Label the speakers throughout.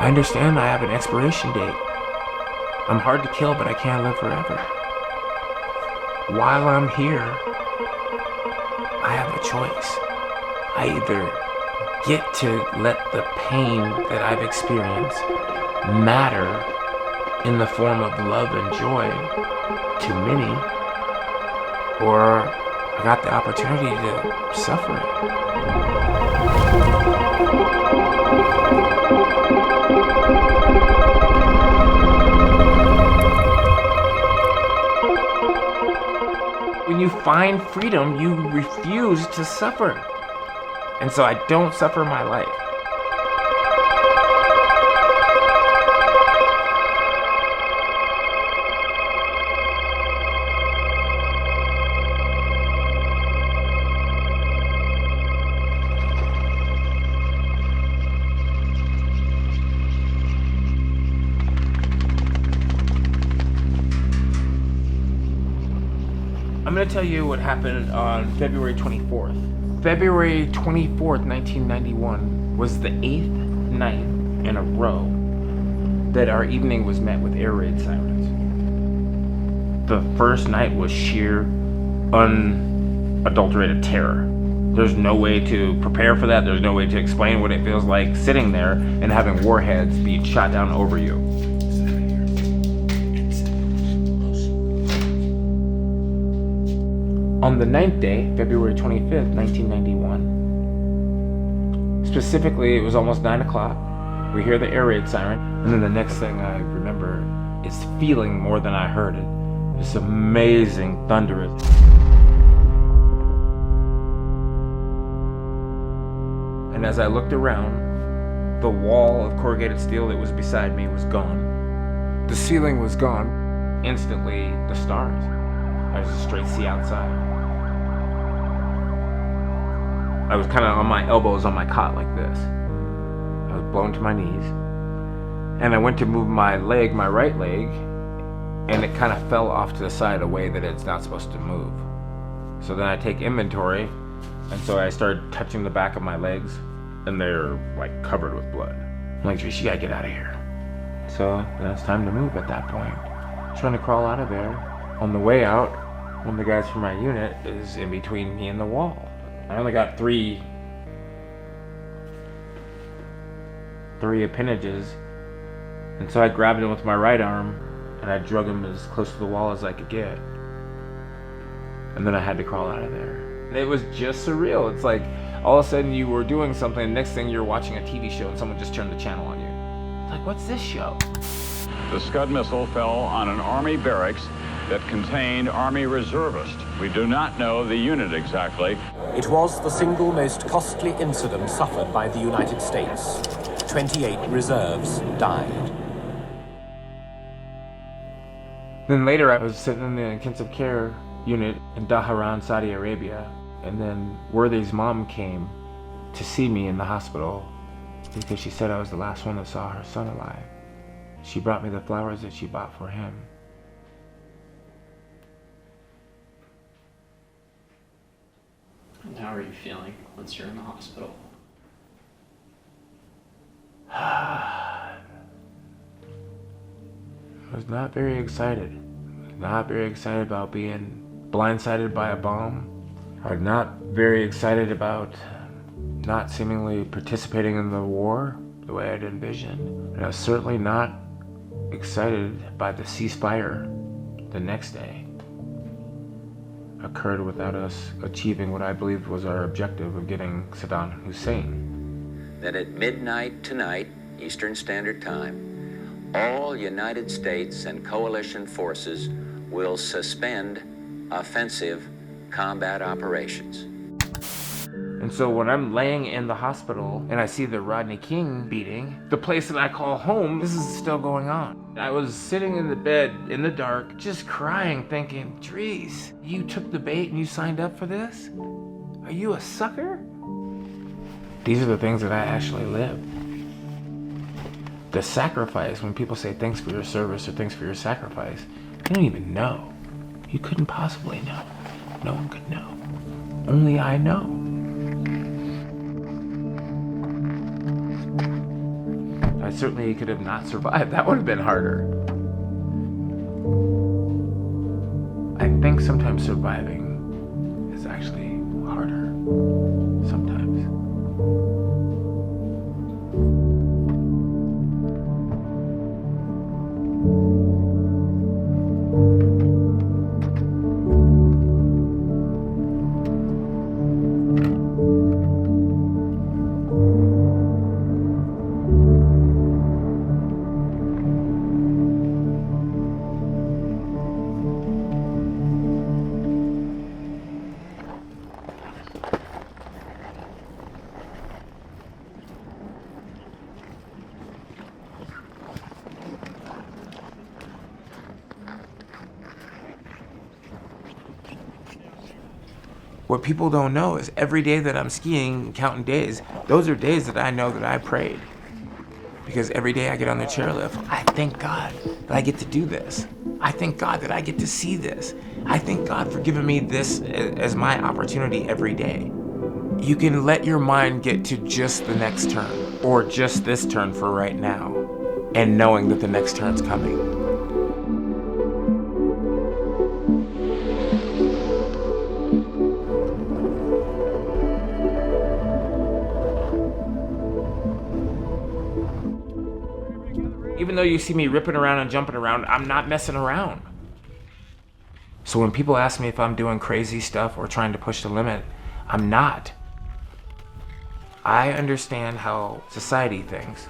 Speaker 1: I understand I have an expiration date. I'm hard to kill, but I can't live forever. While I'm here, I have a choice. I either get to let the pain that I've experienced matter in the form of love and joy to many, or I got the opportunity to suffer it. When you find freedom, you refuse to suffer. And so I don't suffer my life. I'm going to tell you what happened on February 24th. February 24th, 1991 was the 8th night in a row that our evening was met with air raid sirens. The first night was sheer, unadulterated terror. There's no way to prepare for that. There's no way to explain what it feels like sitting there and having warheads be shot down over you. On the 9th day, February 25th, 1991, specifically, it was almost 9 o'clock. We hear the air raid siren, and then the next thing I remember is feeling more than I heard it. This amazing, thunderous. And as I looked around, the wall of corrugated steel that was beside me was gone. The ceiling was gone. Instantly, the stars. I was a straight sea outside. I was kind of on my elbows on my cot like this. I was blown to my knees. And I went to move my leg, my right leg, and it kind of fell off to the side a way that it's not supposed to move. So then I take inventory, and so I started touching the back of my legs, and they're like covered with blood. I'm like, Drees, you gotta get out of here. So then it's time to move at that point. Trying to crawl out of there. On the way out, one of the guys from my unit is in between me and the wall. I only got three appendages, and so I grabbed him with my right arm and I drug him as close to the wall as I could get, and then I had to crawl out of there. And it was just surreal. It's like all of a sudden you were doing something, and next thing you're watching a TV show and someone just turned the channel on you. It's like, what's this show?
Speaker 2: The Scud missile fell on an Army barracks that contained Army reservists. We do not know the unit exactly.
Speaker 3: It was the single most costly incident suffered by the United States. 28 reserves died.
Speaker 1: Then later I was sitting in the intensive care unit in Dhahran, Saudi Arabia, and then Worthy's mom came to see me in the hospital because she said I was the last one that saw her son alive. She brought me the flowers that she bought for him.
Speaker 4: And how are you feeling once you're in the hospital?
Speaker 1: I was not very excited. Not very excited about being blindsided by a bomb. I was not very excited about not seemingly participating in the war the way I'd envisioned. And I was certainly not excited by the ceasefire the next day. Occurred without us achieving what I believed was our objective of getting Saddam Hussein.
Speaker 5: That at midnight tonight, Eastern Standard Time, all United States and coalition forces will suspend offensive combat operations.
Speaker 1: And so when I'm laying in the hospital and I see the Rodney King beating, the place that I call home, this is still going on. I was sitting in the bed in the dark, just crying, thinking, Drees, you took the bait and you signed up for this? Are you a sucker? These are the things that I actually live. The sacrifice, when people say thanks for your service or thanks for your sacrifice, you don't even know. You couldn't possibly know. No one could know. Only I know. I certainly could have not survived. That would have been harder. I think sometimes surviving is actually harder. Sometimes. What people don't know is every day that I'm skiing, counting days, those are days that I know that I prayed. Because every day I get on the chairlift, I thank God that I get to do this. I thank God that I get to see this. I thank God for giving me this as my opportunity every day. You can let your mind get to just the next turn, or just this turn for right now, and knowing that the next turn's coming. Even though you see me ripping around and jumping around, I'm not messing around. So when people ask me if I'm doing crazy stuff or trying to push the limit, I'm not. I understand how society thinks.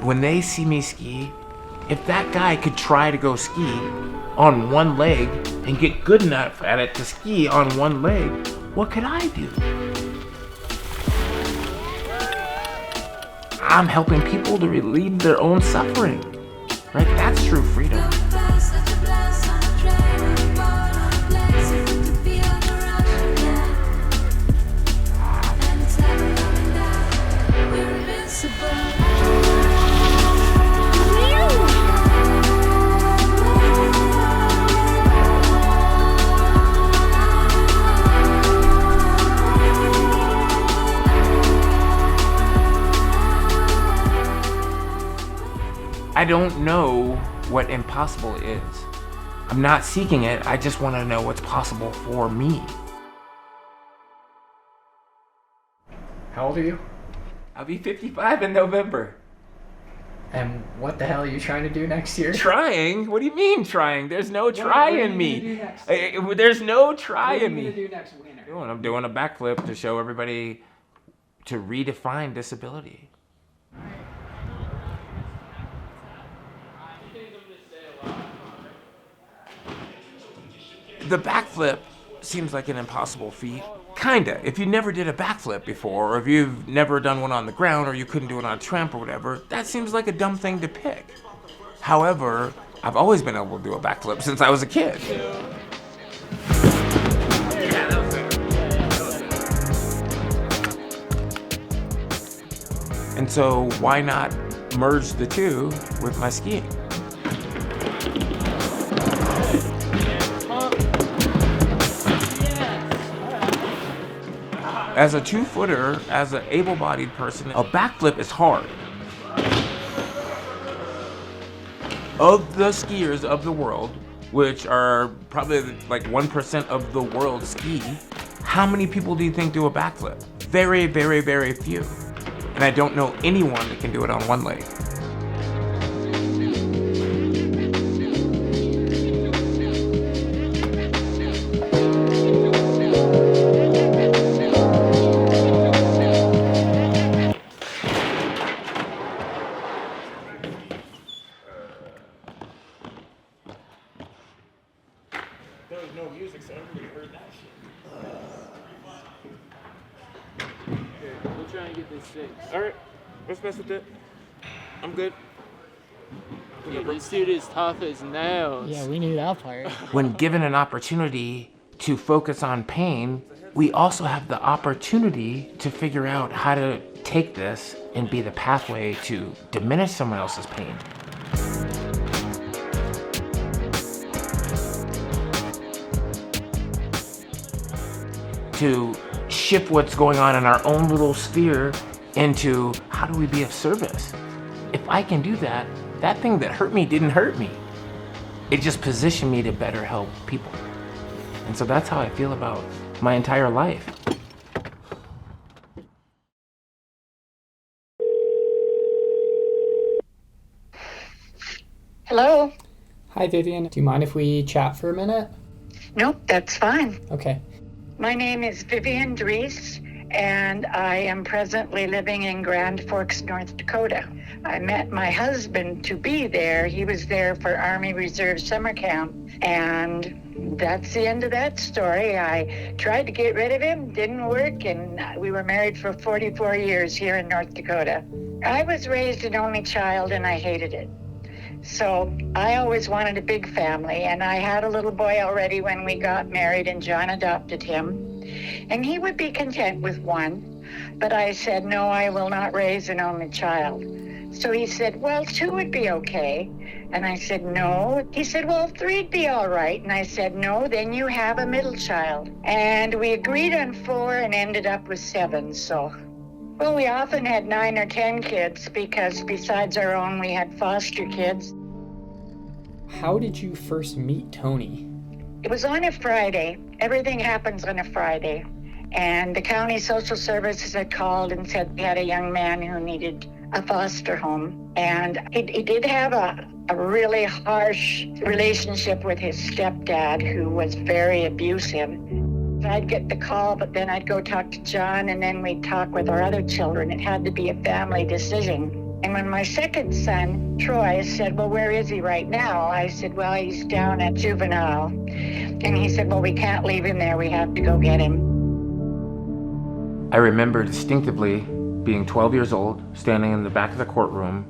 Speaker 1: When they see me ski, if that guy could try to go ski on one leg and get good enough at it to ski on one leg, what could I do? I'm helping people to relieve their own suffering, right? That's true freedom. I don't know what impossible is. I'm not seeking it, I just want to know what's possible for me.
Speaker 4: How old are you?
Speaker 1: I'll be 55 in November.
Speaker 4: And what the hell are you trying to do next year?
Speaker 1: Trying? What do you mean trying? There's no try in me. There's no try in me.
Speaker 4: What are you gonna do next winter?
Speaker 1: I'm doing a backflip to show everybody to redefine disability. The backflip seems like an impossible feat. Kinda. If you never did a backflip before, or if you've never done one on the ground, or you couldn't do it on a tramp or whatever, that seems like a dumb thing to pick. However, I've always been able to do a backflip since I was a kid. And so why not merge the two with my skiing? As a 2-footer, as an able-bodied person, a backflip is hard. Of the skiers of the world, which are probably like 1% of the world ski, how many people do you think do a backflip? Very, very, very few. And I don't know anyone that can do it on one leg. There was no music, so everybody heard that shit.
Speaker 4: We'll try and get this fixed.
Speaker 1: Alright, let's mess with it. I'm good.
Speaker 4: Dude, this dude is tough as nails.
Speaker 6: Yeah, we knew that part.
Speaker 1: When given an opportunity to focus on pain, we also have the opportunity to figure out how to take this and be the pathway to diminish someone else's pain. To shift what's going on in our own little sphere into how do we be of service? If I can do that, that thing that hurt me didn't hurt me. It just positioned me to better help people. And so that's how I feel about my entire life.
Speaker 6: Hello?
Speaker 7: Hi, Vivian. Do you mind if we chat for a minute?
Speaker 6: Nope, that's fine.
Speaker 7: Okay.
Speaker 6: My name is Vivian Drees, and I am presently living in Grand Forks, North Dakota. I met my husband to be there. He was there for Army Reserve summer camp, and that's the end of that story. I tried to get rid of him, didn't work, and we were married for 44 years here in North Dakota. I was raised an only child, and I hated it. So I always wanted a big family, and I had a little boy already when we got married, and John adopted him. And he would be content with one, but I said, no, I will not raise an only child. So he said, well, 2 would be okay. And I said, no. He said, well, 3'd be all right. And I said, no, then you have a middle child. And we agreed on 4 and ended up with 7, so... Well, we often had 9 or 10 kids because besides our own, we had foster kids.
Speaker 7: How did you first meet Tony?
Speaker 6: It was on a Friday. Everything happens on a Friday. And the county social services had called and said they had a young man who needed a foster home. And he did have a really harsh relationship with his stepdad, who was very abusive. I'd get the call, but then I'd go talk to John, and then we'd talk with our other children. It had to be a family decision. And when my second son, Troy, said, well, where is he right now? I said, well, he's down at juvenile. And he said, well, we can't leave him there. We have to go get him.
Speaker 1: I remember distinctively being 12 years old, standing in the back of the courtroom,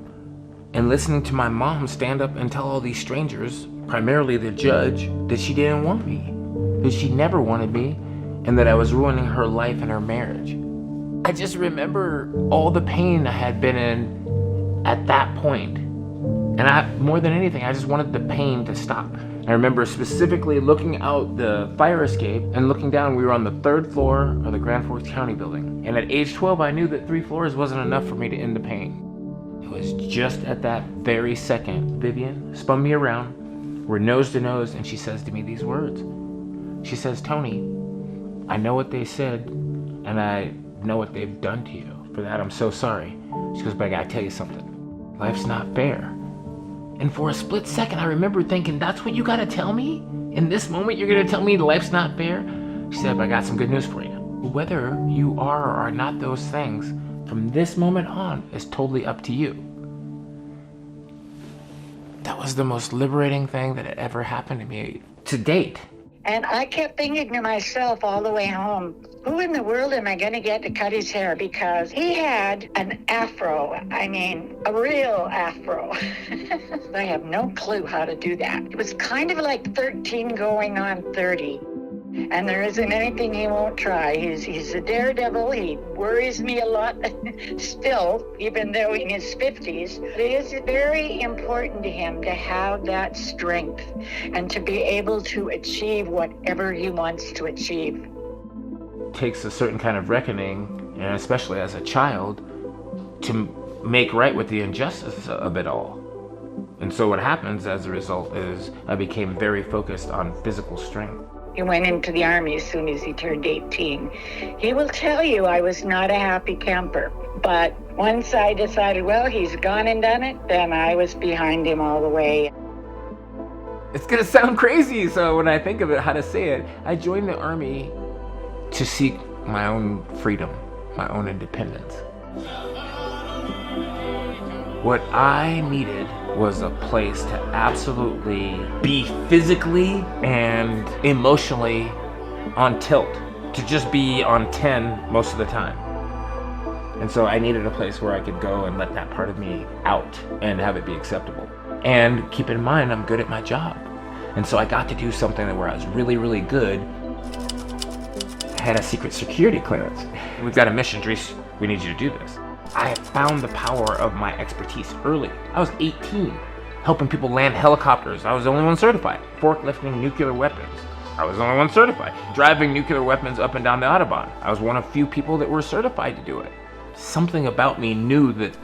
Speaker 1: and listening to my mom stand up and tell all these strangers, primarily the judge, that she didn't want me, that she never wanted me, and that I was ruining her life and her marriage. I just remember all the pain I had been in at that point. And more than anything, I just wanted the pain to stop. I remember specifically looking out the fire escape and looking down. We were on the 3rd floor of the Grand Forks County building. And at age 12, I knew that 3 floors wasn't enough for me to end the pain. It was just at that very second, Vivian spun me around. We're nose to nose, and she says to me these words. She says, Tony, I know what they said, and I know what they've done to you. For that, I'm so sorry. She goes, but I gotta tell you something. Life's not fair. And for a split second, I remember thinking, that's what you gotta tell me? In this moment, you're gonna tell me life's not fair? She said, but I got some good news for you. Whether you are or are not those things, from this moment on, is totally up to you. That was the most liberating thing that had ever happened to me to date.
Speaker 6: And I kept thinking to myself all the way home, who in the world am I going to get to cut his hair? Because he had an afro. I mean, a real afro. I have no clue how to do that. It was kind of like 13 going on 30. And there isn't anything he won't try. He's a daredevil. He worries me a lot still, even though in his 50s. It is very important to him to have that strength and to be able to achieve whatever he wants to achieve.
Speaker 1: It takes a certain kind of reckoning, and especially as a child, to make right with the injustice of it all. And so what happens as a result is I became very focused on physical strength.
Speaker 6: He went into the Army as soon as he turned 18. He will tell you I was not a happy camper. But once I decided, well, he's gone and done it, then I was behind him all the way.
Speaker 1: It's gonna sound crazy, so when I think of it, how to say it, I joined the Army to seek my own freedom, my own independence. What I needed was a place to absolutely be physically and emotionally on tilt, to just be on 10 most of the time. And so I needed a place where I could go and let that part of me out and have it be acceptable. And keep in mind, I'm good at my job. And so I got to do something where I was really, really good. I had a secret security clearance. We've got a mission, Drees. We need you to do this. I found the power of my expertise early. I was 18, helping people land helicopters. I was the only one certified. Forklifting nuclear weapons. I was the only one certified. Driving nuclear weapons up and down the Autobahn. I was one of few people that were certified to do it. something about me knew that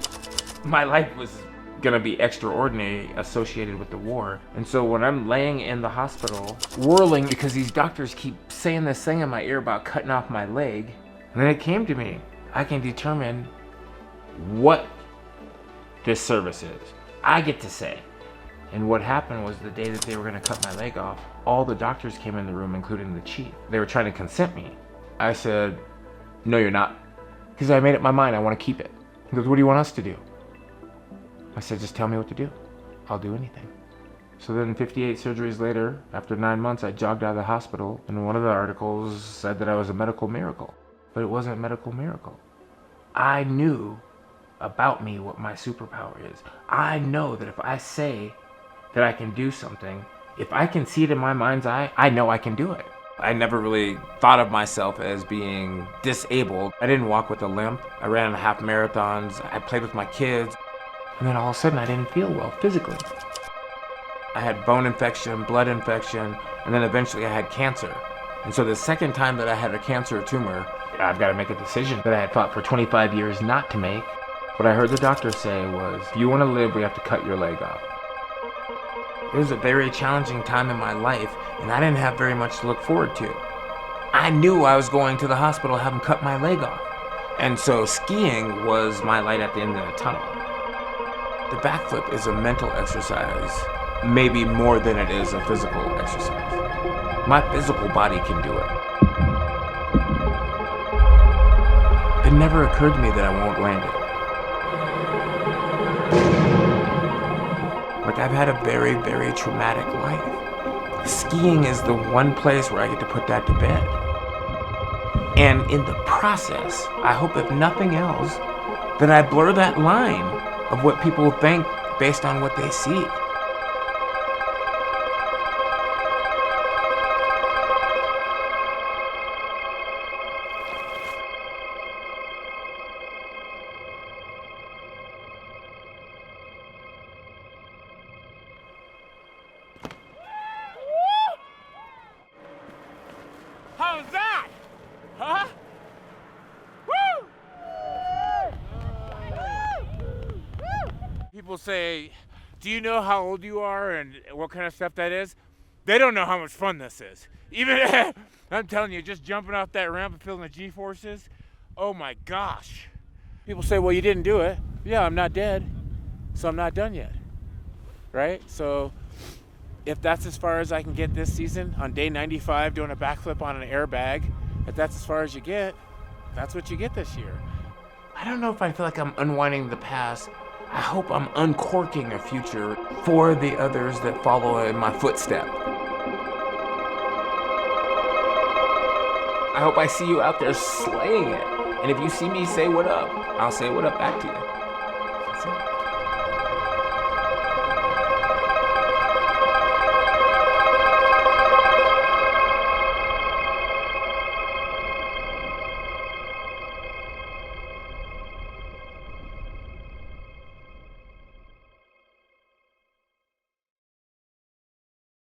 Speaker 1: my life was gonna be extraordinary associated with the war. And so when I'm laying in the hospital, whirling because these doctors keep saying this thing in my ear about cutting off my leg, and then it came to me, I can determine what this service is. I get to say. And what happened was the day that they were gonna cut my leg off, all the doctors came in the room, including the chief. They were trying to consent me. I said, no, you're not. Because I made up my mind, I want to keep it. He goes, what do you want us to do? I said, just tell me what to do. I'll do anything. So then 58 surgeries later, after 9 months, I jogged out of the hospital, and one of the articles said that I was a medical miracle. But it wasn't a medical miracle. I knew about me what my superpower is. I know that if I say that I can do something, if I can see it in my mind's eye, I know I can do it. I never really thought of myself as being disabled. I didn't walk with a limp. I ran half marathons. I played with my kids. And then all of a sudden I didn't feel well physically. I had bone infection, blood infection, and then eventually I had cancer. And so the second time that I had a cancer tumor, I've got to make a decision that I had fought for 25 years not to make. What I heard the doctor say was, if you want to live, we have to cut your leg off. It was a very challenging time in my life, and I didn't have very much to look forward to. I knew I was going to the hospital to have them cut my leg off. And so skiing was my light at the end of the tunnel. The backflip is a mental exercise, maybe more than it is a physical exercise. My physical body can do it. It never occurred to me that I won't land it. Like, I've had a very, very traumatic life. Skiing is the one place where I get to put that to bed. And in the process, I hope if nothing else, that I blur that line of what people think based on what they see. How's that? Huh? Woo! People say, do you know how old you are and what kind of stuff that is? They don't know how much fun this is. Even, I'm telling you, just jumping off that ramp and feeling the G-forces, oh my gosh. People say, well, you didn't do it. Yeah, I'm not dead, so I'm not done yet, right? So if that's as far as I can get this season, on day 95 doing a backflip on an airbag, if that's as far as you get, that's what you get this year. I don't know if I feel like I'm unwinding the past. I hope I'm uncorking a future for the others that follow in my footstep. I hope I see you out there slaying it. And if you see me say what up, I'll say what up back to you. That's it.